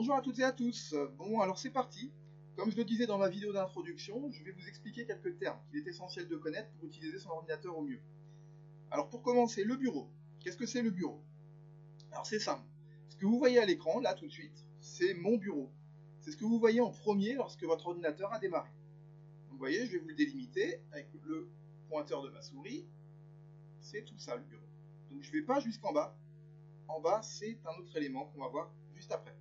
Bonjour à toutes et à tous. Bon, alors c'est parti. Comme je le disais dans ma vidéo d'introduction, je vais vous expliquer quelques termes qu'il est essentiel de connaître pour utiliser son ordinateur au mieux. Alors pour commencer, le bureau. Qu'est-ce que c'est le bureau? Alors c'est simple. Ce que vous voyez à l'écran, là tout de suite, c'est mon bureau. C'est ce que vous voyez en premier lorsque votre ordinateur a démarré. Donc vous voyez, je vais vous le délimiter avec le pointeur de ma souris. C'est tout ça le bureau. Donc je ne vais pas jusqu'en bas. En bas, c'est un autre élément qu'on va voir juste après.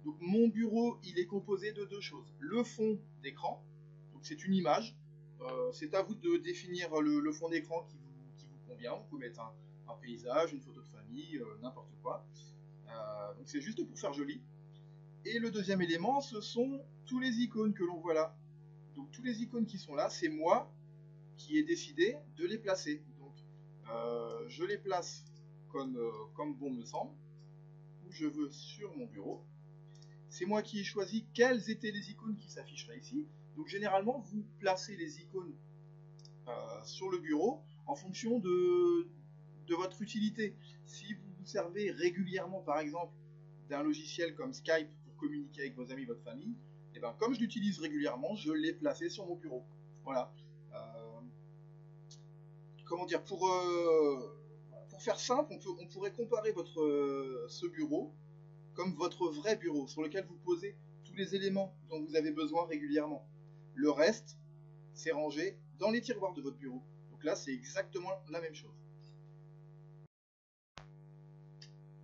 Donc mon bureau, il est composé de deux choses. Le fond d'écran, donc c'est une image. C'est à vous de définir le fond d'écran qui vous convient. Vous pouvez mettre un paysage, une photo de famille, n'importe quoi. Donc c'est juste pour faire joli. Et le deuxième élément, ce sont tous les icônes que l'on voit là. Donc tous les icônes qui sont là, c'est moi qui ai décidé de les placer. Donc je les place comme bon me semble, où je veux sur mon bureau. C'est moi qui ai choisi quelles étaient les icônes qui s'afficheraient ici. Donc généralement, vous placez les icônes sur le bureau en fonction de votre utilité. Si vous vous servez régulièrement, par exemple, d'un logiciel comme Skype pour communiquer avec vos amis, votre famille, et ben, comme je l'utilise régulièrement, je l'ai placé sur mon bureau. Voilà. Comment dire, pour faire simple, on pourrait comparer ce bureau comme votre vrai bureau, sur lequel vous posez tous les éléments dont vous avez besoin régulièrement. Le reste, c'est rangé dans les tiroirs de votre bureau. Donc là, c'est exactement la même chose.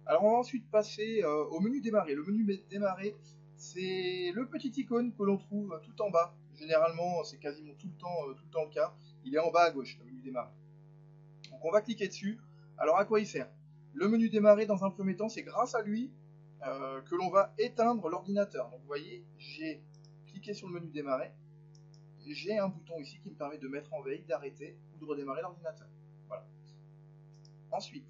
Alors on va ensuite passer au menu démarrer. Le menu démarrer, c'est le petit icône que l'on trouve tout en bas. Généralement, c'est quasiment tout le temps le cas. Il est en bas à gauche, le menu démarrer. Donc on va cliquer dessus. Alors à quoi il sert? Le menu démarrer, dans un premier temps, c'est grâce à lui que l'on va éteindre l'ordinateur. Donc vous voyez, j'ai cliqué sur le menu démarrer, j'ai un bouton ici qui me permet de mettre en veille, d'arrêter ou de redémarrer l'ordinateur. Voilà. Ensuite,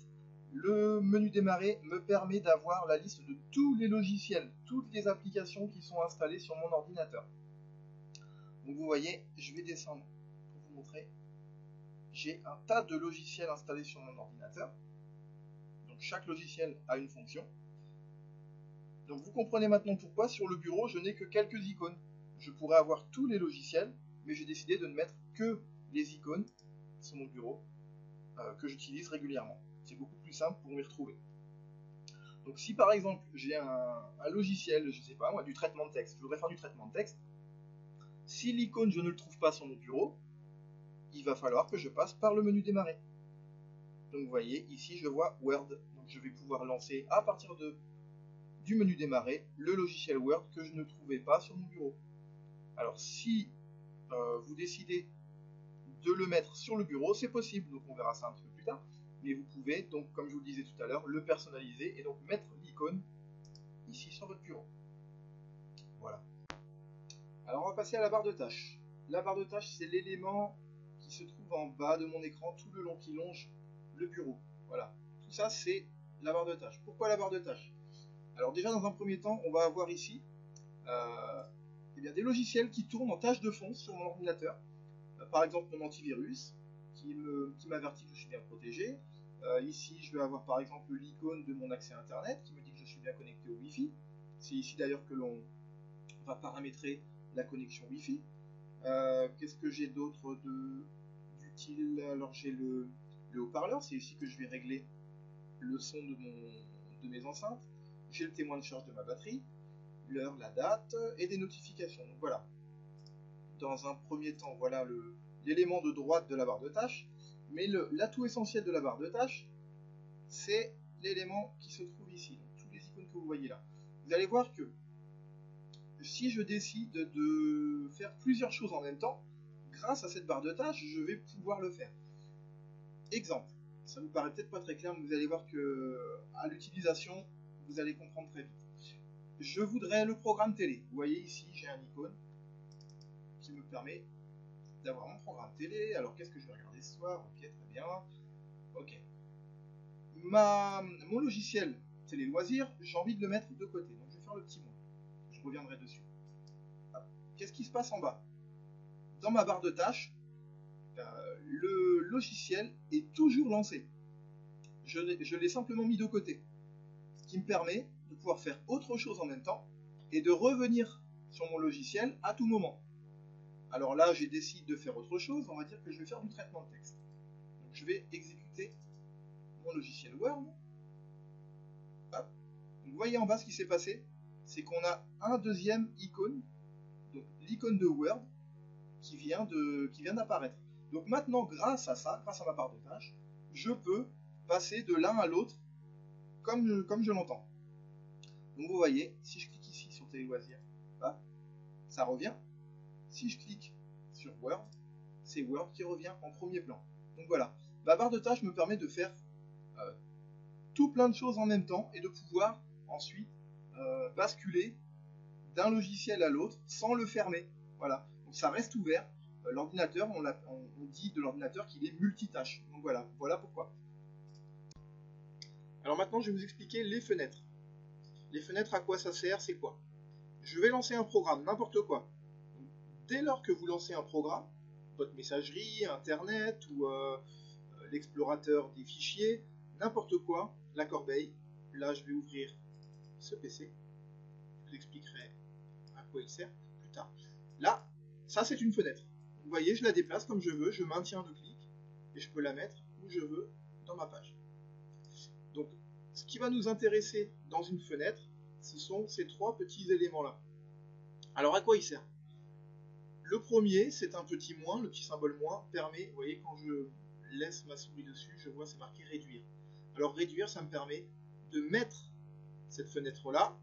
le menu démarrer me permet d'avoir la liste de tous les logiciels, toutes les applications qui sont installées sur mon ordinateur. Donc vous voyez, je vais descendre pour vous montrer. J'ai un tas de logiciels installés sur mon ordinateur. Donc chaque logiciel a une fonction. Donc vous comprenez maintenant pourquoi sur le bureau je n'ai que quelques icônes. Je pourrais avoir tous les logiciels, mais j'ai décidé de ne mettre que les icônes sur mon bureau que j'utilise régulièrement. C'est beaucoup plus simple pour m'y retrouver. Donc si par exemple j'ai un logiciel, je ne sais pas moi, du traitement de texte, je voudrais faire du traitement de texte, si l'icône je ne le trouve pas sur mon bureau, il va falloir que je passe par le menu démarrer. Donc vous voyez, ici je vois Word, donc je vais pouvoir lancer à partir du menu démarrer le logiciel Word que je ne trouvais pas sur mon bureau. Alors si vous décidez de le mettre sur le bureau, c'est possible, donc on verra ça un petit peu plus tard, mais vous pouvez donc, comme je vous le disais tout à l'heure, le personnaliser et donc mettre l'icône ici sur votre bureau. Voilà. Alors on va passer à la barre de tâches. La barre de tâches, c'est l'élément qui se trouve en bas de mon écran tout le long, qui longe le bureau. Voilà. Tout ça, c'est la barre de tâches. Pourquoi la barre de tâches? Alors déjà, dans un premier temps, on va avoir ici eh bien, des logiciels qui tournent en tâche de fond sur mon ordinateur. Par exemple, mon antivirus, qui m'avertit que je suis bien protégé. Ici, je vais avoir par exemple l'icône de mon accès Internet, qui me dit que je suis bien connecté au Wi-Fi. C'est ici d'ailleurs que l'on va paramétrer la connexion Wi-Fi. Qu'est-ce que j'ai d'autre d'utile? Alors j'ai le haut-parleur, c'est ici que je vais régler le son de mes enceintes. J'ai le témoin de charge de ma batterie, l'heure, la date et des notifications. Donc voilà. Dans un premier temps, voilà l'élément de droite de la barre de tâches. Mais l'atout essentiel de la barre de tâches, c'est l'élément qui se trouve ici. Donc tous les icônes que vous voyez là. Vous allez voir que si je décide de faire plusieurs choses en même temps, grâce à cette barre de tâches, je vais pouvoir le faire. Exemple, ça vous paraît peut-être pas très clair, mais vous allez voir que à l'utilisation, vous allez comprendre très vite. Je voudrais le programme télé. Vous voyez ici, j'ai un icône qui me permet d'avoir mon programme télé. Alors qu'est-ce que je vais regarder ce soir? Ok, très bien. Ok. Mon logiciel télé loisirs, j'ai envie de le mettre de côté. Donc je vais faire le petit moins. Je reviendrai dessus. Qu'est-ce qui se passe en bas? Dans ma barre de tâches, le logiciel est toujours lancé. Je l'ai simplement mis de côté. Ce qui me permet de pouvoir faire autre chose en même temps et de revenir sur mon logiciel à tout moment. Alors là, j'ai décidé de faire autre chose, on va dire que je vais faire du traitement de texte. Donc je vais exécuter mon logiciel Word. Hop. Donc, vous voyez en bas ce qui s'est passé, c'est qu'on a un deuxième icône, donc l'icône de Word, qui vient d'apparaître. Donc maintenant, grâce à ça, grâce à ma barre de tâches, je peux passer de l'un à l'autre comme je l'entends. Donc vous voyez, si je clique ici sur Télé Loisirs, ça revient. Si je clique sur Word, c'est Word qui revient en premier plan. Donc voilà, ma barre de tâches me permet de faire tout plein de choses en même temps et de pouvoir ensuite basculer d'un logiciel à l'autre sans le fermer. Voilà, donc ça reste ouvert. L'ordinateur, on dit de l'ordinateur qu'il est multitâche. Donc voilà pourquoi. Alors maintenant, je vais vous expliquer les fenêtres. Les fenêtres, à quoi ça sert, c'est quoi? Je vais lancer un programme, n'importe quoi. Dès lors que vous lancez un programme, votre messagerie, Internet ou l'explorateur des fichiers, n'importe quoi, la corbeille, là je vais ouvrir ce PC, je vous expliquerai à quoi il sert plus tard. Là, ça c'est une fenêtre. Vous voyez, je la déplace comme je veux, je maintiens le clic et je peux la mettre où je veux dans ma page. Donc, ce qui va nous intéresser dans une fenêtre, ce sont ces trois petits éléments-là. Alors, à quoi il sert? Le premier, c'est un petit moins, le petit symbole moins, permet, vous voyez, quand je laisse ma souris dessus, je vois c'est marqué réduire. Alors, réduire, ça me permet de mettre cette fenêtre-là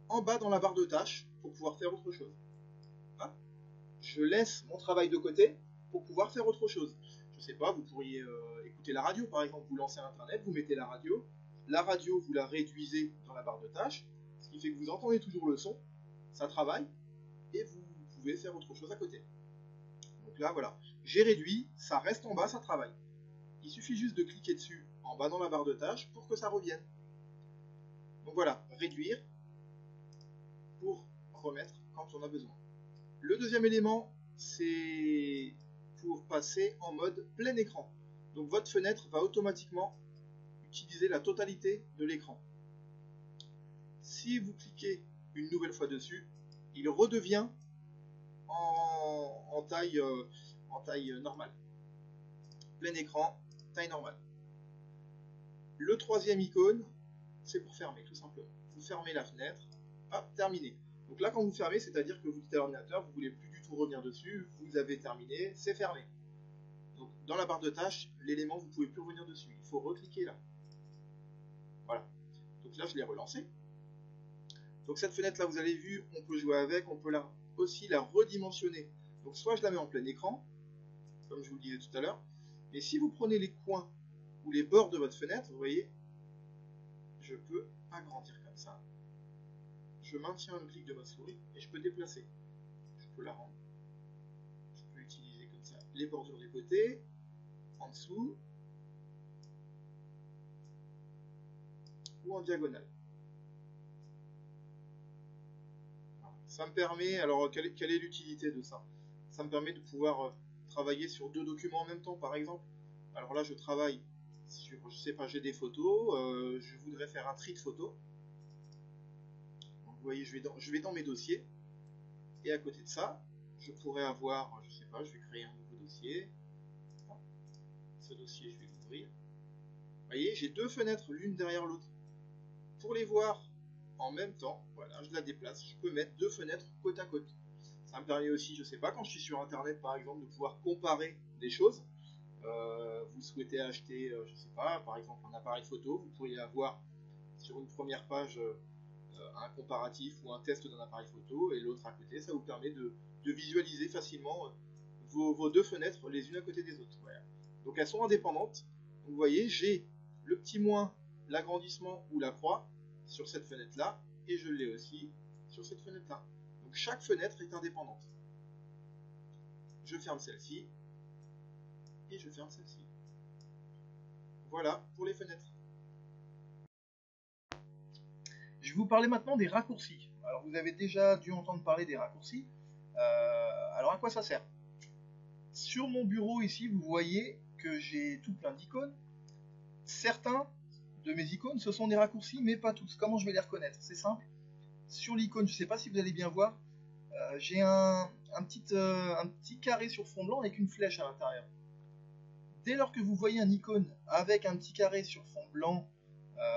en bas dans la barre de tâches pour pouvoir faire autre chose. Hein? Je laisse mon travail de côté pour pouvoir faire autre chose. Je sais pas, vous pourriez écouter la radio par exemple, vous lancez Internet, vous mettez la radio, vous la réduisez dans la barre de tâches, ce qui fait que vous entendez toujours le son, ça travaille, et vous pouvez faire autre chose à côté. Donc là voilà, j'ai réduit, ça reste en bas, ça travaille. Il suffit juste de cliquer dessus en bas dans la barre de tâches pour que ça revienne. Donc voilà, réduire pour remettre quand on a besoin. Le deuxième élément, c'est pour passer en mode plein écran. Donc votre fenêtre va automatiquement utiliser la totalité de l'écran. Si vous cliquez une nouvelle fois dessus, il redevient en taille normale. Plein écran, taille normale. Le troisième icône, c'est pour fermer, tout simplement. Vous fermez la fenêtre, hop, terminé. Donc là, quand vous fermez, c'est-à-dire que vous quittez l'ordinateur, vous ne voulez plus du tout revenir dessus, vous avez terminé, c'est fermé. Donc dans la barre de tâches, l'élément, vous ne pouvez plus revenir dessus. Il faut recliquer là. Voilà. Donc là, je l'ai relancé. Donc cette fenêtre-là, vous avez vu, on peut jouer avec, on peut aussi la redimensionner. Donc soit je la mets en plein écran, comme je vous le disais tout à l'heure, mais si vous prenez les coins ou les bords de votre fenêtre, vous voyez, je peux agrandir comme ça. Je maintiens le clic de ma souris et je peux déplacer. Je peux la rendre. Je peux utiliser comme ça les bordures des côtés, en dessous, ou en diagonale. Ça me permet, alors quelle est l'utilité de ça? Ça me permet de pouvoir travailler sur deux documents en même temps, par exemple. Alors là, je travaille sur, je sais pas, j'ai des photos, je voudrais faire un tri de photos. Donc, vous voyez, je vais dans mes dossiers, et à côté de ça, je pourrais avoir, je sais pas, je vais créer un nouveau dossier. Ce dossier, je vais l'ouvrir. Vous voyez, j'ai deux fenêtres l'une derrière l'autre. Pour les voir en même temps, voilà, je la déplace, je peux mettre deux fenêtres côte à côte. Ça me permet aussi, je sais pas, quand je suis sur internet par exemple, de pouvoir comparer des choses. Vous souhaitez acheter, je sais pas, par exemple un appareil photo, vous pourriez avoir sur une première page un comparatif ou un test d'un appareil photo, et l'autre à côté, ça vous permet de visualiser facilement vos deux fenêtres les unes à côté des autres. Voilà. Donc elles sont indépendantes. Donc, vous voyez, j'ai le petit moins, l'agrandissement ou la croix sur cette fenêtre-là, et je l'ai aussi sur cette fenêtre-là. Donc chaque fenêtre est indépendante. Je ferme celle-ci, et je ferme celle-ci. Voilà pour les fenêtres. Je vais vous parler maintenant des raccourcis. Alors vous avez déjà dû entendre parler des raccourcis. Alors à quoi ça sert? Sur mon bureau ici, vous voyez que j'ai tout plein d'icônes. Certains de mes icônes, ce sont des raccourcis, mais pas tous. Comment je vais les reconnaître? C'est simple. Sur l'icône, je ne sais pas si vous allez bien voir, j'ai un petit carré sur fond blanc avec une flèche à l'intérieur. Dès lors que vous voyez un icône avec un petit carré sur fond blanc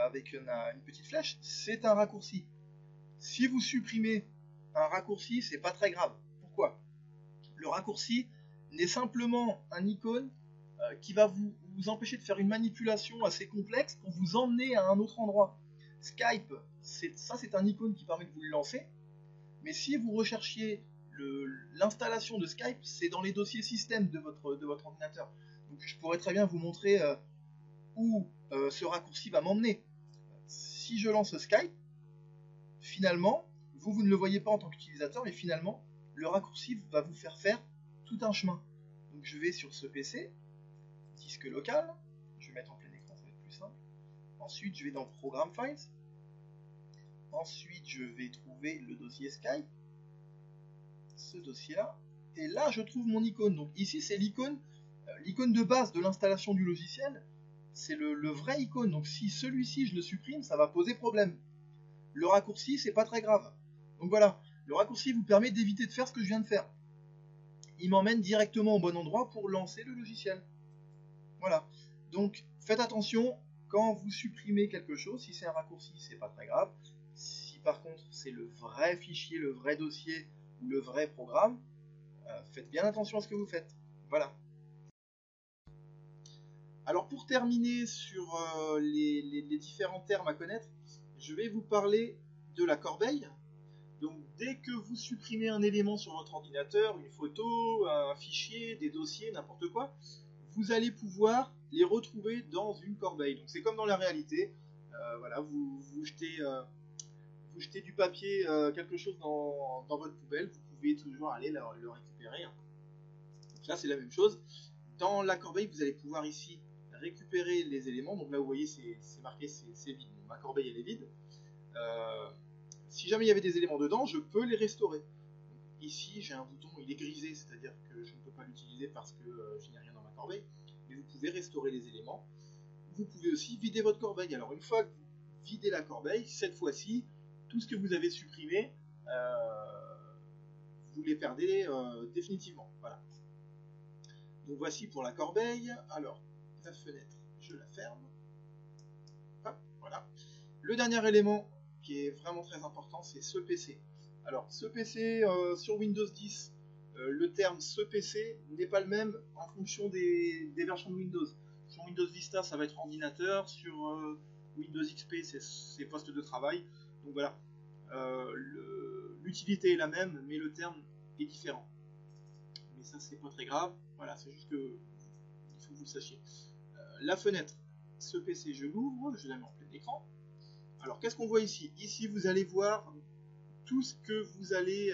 avec une petite flèche, c'est un raccourci. Si vous supprimez un raccourci, c'est pas très grave. Pourquoi? Le raccourci n'est simplement un icône qui va vous empêcher de faire une manipulation assez complexe pour vous emmener à un autre endroit. Skype, c'est un icône qui permet de vous le lancer, mais si vous recherchiez l'installation de Skype, c'est dans les dossiers système de votre ordinateur. Donc je pourrais très bien vous montrer où ce raccourci va m'emmener. Si je lance Skype, finalement, vous ne le voyez pas en tant qu'utilisateur, mais finalement, le raccourci va vous faire tout un chemin. Donc je vais sur ce PC, disque local, je vais mettre en plein écran, ça va être plus simple. Ensuite, je vais dans Program Files. Ensuite, je vais trouver le dossier Skype, ce dossier-là. Et là, je trouve mon icône. Donc ici, c'est l'icône de base de l'installation du logiciel. C'est le vrai icône. Donc si celui-ci, je le supprime, ça va poser problème. Le raccourci, c'est pas très grave. Donc voilà, le raccourci vous permet d'éviter de faire ce que je viens de faire. Il m'emmène directement au bon endroit pour lancer le logiciel. Voilà. Donc faites attention quand vous supprimez quelque chose. Si c'est un raccourci, c'est pas très grave. Si par contre c'est le vrai fichier, le vrai dossier ou le vrai programme, faites bien attention à ce que vous faites. Voilà. Alors pour terminer sur les différents termes à connaître, je vais vous parler de la corbeille. Donc dès que vous supprimez un élément sur votre ordinateur, une photo, un fichier, des dossiers, n'importe quoi, vous allez pouvoir les retrouver dans une corbeille. Donc c'est comme dans la réalité, voilà, vous jetez du papier, quelque chose dans votre poubelle, vous pouvez toujours aller le récupérer. Donc là c'est la même chose. Dans la corbeille, vous allez pouvoir ici récupérer les éléments. Donc là vous voyez c'est marqué c'est vide. Donc, ma corbeille elle est vide. Si jamais il y avait des éléments dedans, je peux les restaurer. Donc, ici, j'ai un bouton, il est grisé, c'est-à-dire que je ne peux pas l'utiliser parce que je n'ai rien dans ma corbeille. Mais vous pouvez restaurer les éléments. Vous pouvez aussi vider votre corbeille. Alors, une fois que vous videz la corbeille, cette fois-ci, tout ce que vous avez supprimé, vous les perdez définitivement. Voilà. Donc, voici pour la corbeille. Alors, la fenêtre, je la ferme. Hop, voilà. Le dernier élément qui est vraiment très important, c'est ce PC. Alors, ce PC sur Windows 10, le terme ce PC n'est pas le même en fonction des versions de Windows. Sur Windows Vista, ça va être ordinateur. Sur Windows XP, c'est poste de travail. Donc voilà, l'utilité est la même, mais le terme est différent. Mais ça, c'est pas très grave. Voilà, c'est juste que il faut que vous le sachiez. La fenêtre, ce PC, je l'ouvre, je la mets en plein écran. Alors, qu'est-ce qu'on voit ici? Ici, vous allez voir tout ce que vous allez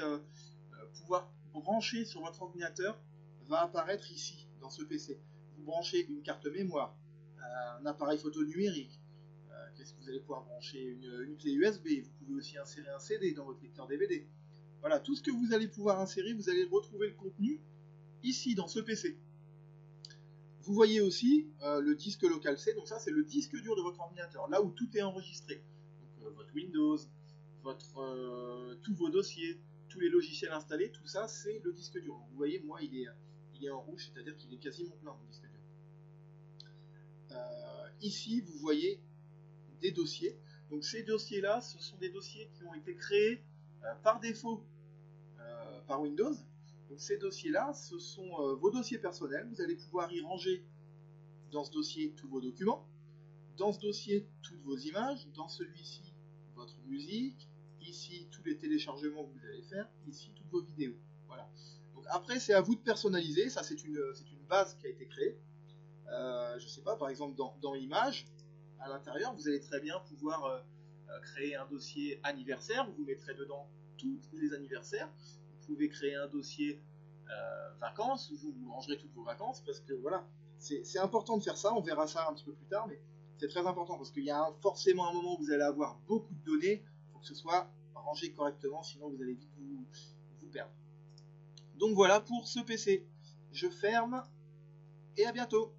pouvoir brancher sur votre ordinateur va apparaître ici, dans ce PC. Vous branchez une carte mémoire, un appareil photo numérique. Qu'est-ce que vous allez pouvoir brancher? Une clé USB. Vous pouvez aussi insérer un CD dans votre lecteur DVD. Voilà, tout ce que vous allez pouvoir insérer, vous allez retrouver le contenu ici, dans ce PC. Vous voyez aussi le disque local C, donc ça c'est le disque dur de votre ordinateur, là où tout est enregistré. Donc votre Windows, tous vos dossiers, tous les logiciels installés, tout ça c'est le disque dur. Donc, vous voyez, moi il est en rouge, c'est-à-dire qu'il est quasiment plein mon disque dur. Ici vous voyez des dossiers. Donc ces dossiers-là, ce sont des dossiers qui ont été créés par défaut par Windows. Donc ces dossiers-là, ce sont vos dossiers personnels. Vous allez pouvoir y ranger dans ce dossier tous vos documents, dans ce dossier toutes vos images, dans celui-ci votre musique, ici tous les téléchargements que vous allez faire, ici toutes vos vidéos. Voilà. Donc après c'est à vous de personnaliser. Ça c'est une base qui a été créée. Je sais pas, par exemple dans Images, à l'intérieur, vous allez très bien pouvoir créer un dossier anniversaire. Vous mettrez dedans tous les anniversaires. Vous pouvez créer un dossier vacances, où vous rangerez toutes vos vacances, parce que voilà, c'est important de faire ça. On verra ça un petit peu plus tard, mais c'est très important parce qu'il y a forcément un moment où vous allez avoir beaucoup de données. Il faut que ce soit rangé correctement, sinon vous allez vite vous perdre. Donc voilà pour ce PC. Je ferme et à bientôt.